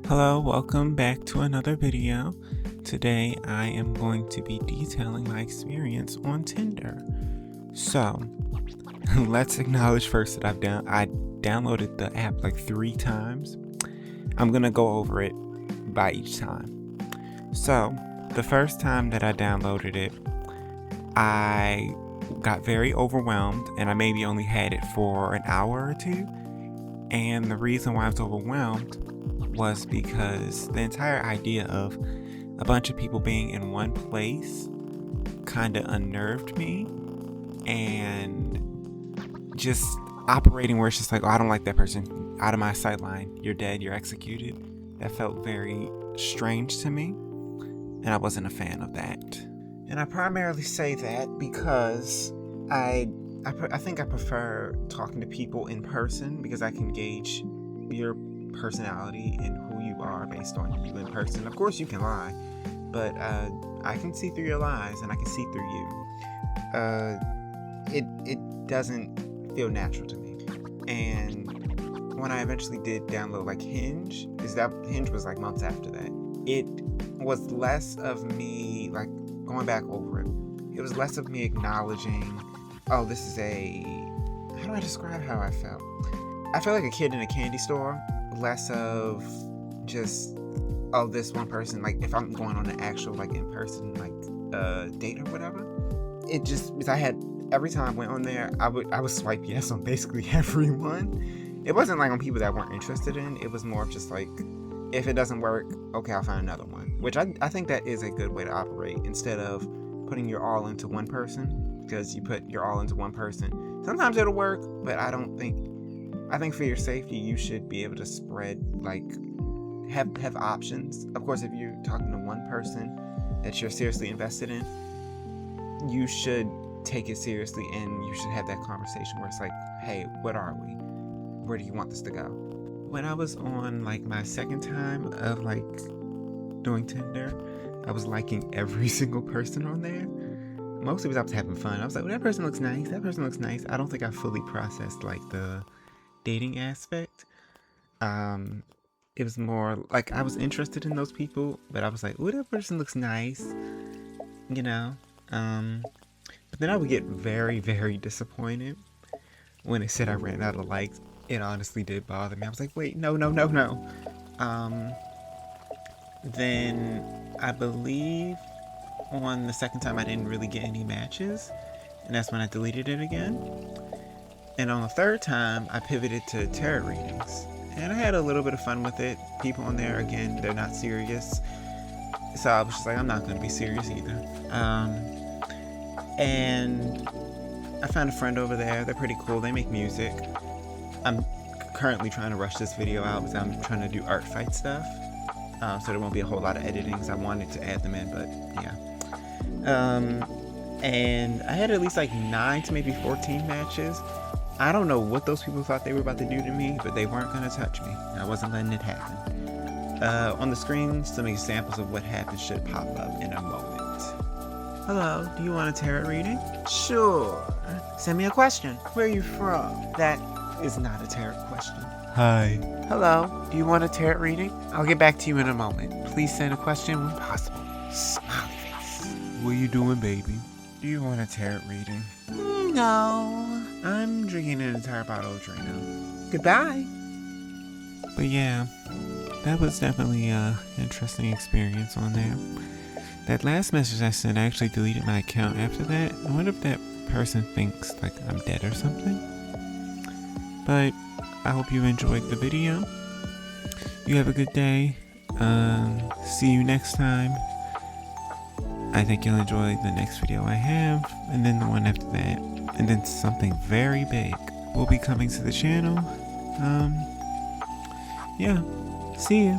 Hello, welcome back to another video. Today I am going to be detailing my experience on Tinder. So, let's acknowledge first that I downloaded the app like 3 times. I'm gonna go over it by each time. So, the first time that I downloaded it, I got very overwhelmed and I maybe only had it for an hour or two. And the reason why I was overwhelmed was because the entire idea of a bunch of people being in one place kind of unnerved me, and just operating where it's just like, oh, I don't like that person, out of my sight line, you're dead, you're executed. That felt very strange to me, and I wasn't a fan of that. And I primarily say that because I think I prefer talking to people in person, because I can gauge your personality and who you are based on you in person. Of course you can lie, but I can see through your lies and I can see through you. It doesn't feel natural to me. And when I eventually did download like Hinge, Hinge was like months after that, it was less of me like going back over it. It was less of me acknowledging, oh, this is how do I describe how I felt? I felt like a kid in a candy store, less of just, oh, this one person, like if I'm going on an actual like in person like date or whatever. It just, because I had, every time I went on there, I would swipe yes on basically everyone. It wasn't like on people that I weren't interested in. It was more of just like, if it doesn't work, okay, I'll find another one. Which I think that is a good way to operate, instead of putting your all into one person. Because you put your all into one person, sometimes it'll work, but I think for your safety, you should be able to spread, like, have options. Of course, if you're talking to one person that you're seriously invested in, you should take it seriously, and you should have that conversation where it's like, hey, what are we? Where do you want this to go? When I was on like my second time of like doing Tinder, I was liking every single person on there. Mostly because I was having fun. I was like, well, that person looks nice. That person looks nice. I don't think I fully processed like the dating aspect. It was more like I was interested in those people, but I was like, oh, that person looks nice, you know. But then I would get very, very disappointed when it said I ran out of likes. It honestly did bother me. I was like, wait, no. Then I believe on the second time I didn't really get any matches, and that's when I deleted it again. And on the third time I pivoted to tarot readings, and I had a little bit of fun with it. People on there, again, they're not serious, so I was just like, I'm not going to be serious either. And I found a friend over there. They're pretty cool. They make music. I'm currently trying to rush this video out because I'm trying to do art fight stuff, so there won't be a whole lot of editing, because I wanted to add them in, but yeah. And I had at least like 9 to maybe 14 matches. I don't know what those people thought they were about to do to me, but they weren't going to touch me. I wasn't letting it happen. On the screen, some examples of what happened should pop up in a moment. Hello, do you want a tarot reading? Sure. Send me a question. Where are you from? That is not a tarot question. Hi. Hello, do you want a tarot reading? I'll get back to you in a moment. Please send a question when possible. Smiley face. What you doing, baby? Do you want a tarot reading? No. I'm drinking an entire bottle of Drano. Goodbye. But yeah, that was definitely an interesting experience on there. That last message I sent, I actually deleted my account after that. I wonder if that person thinks like I'm dead or something. But I hope you enjoyed the video. You have a good day. See you next time. I think you'll enjoy the next video I have, and then the one after that, and then something very big will be coming to the channel. Yeah, see ya.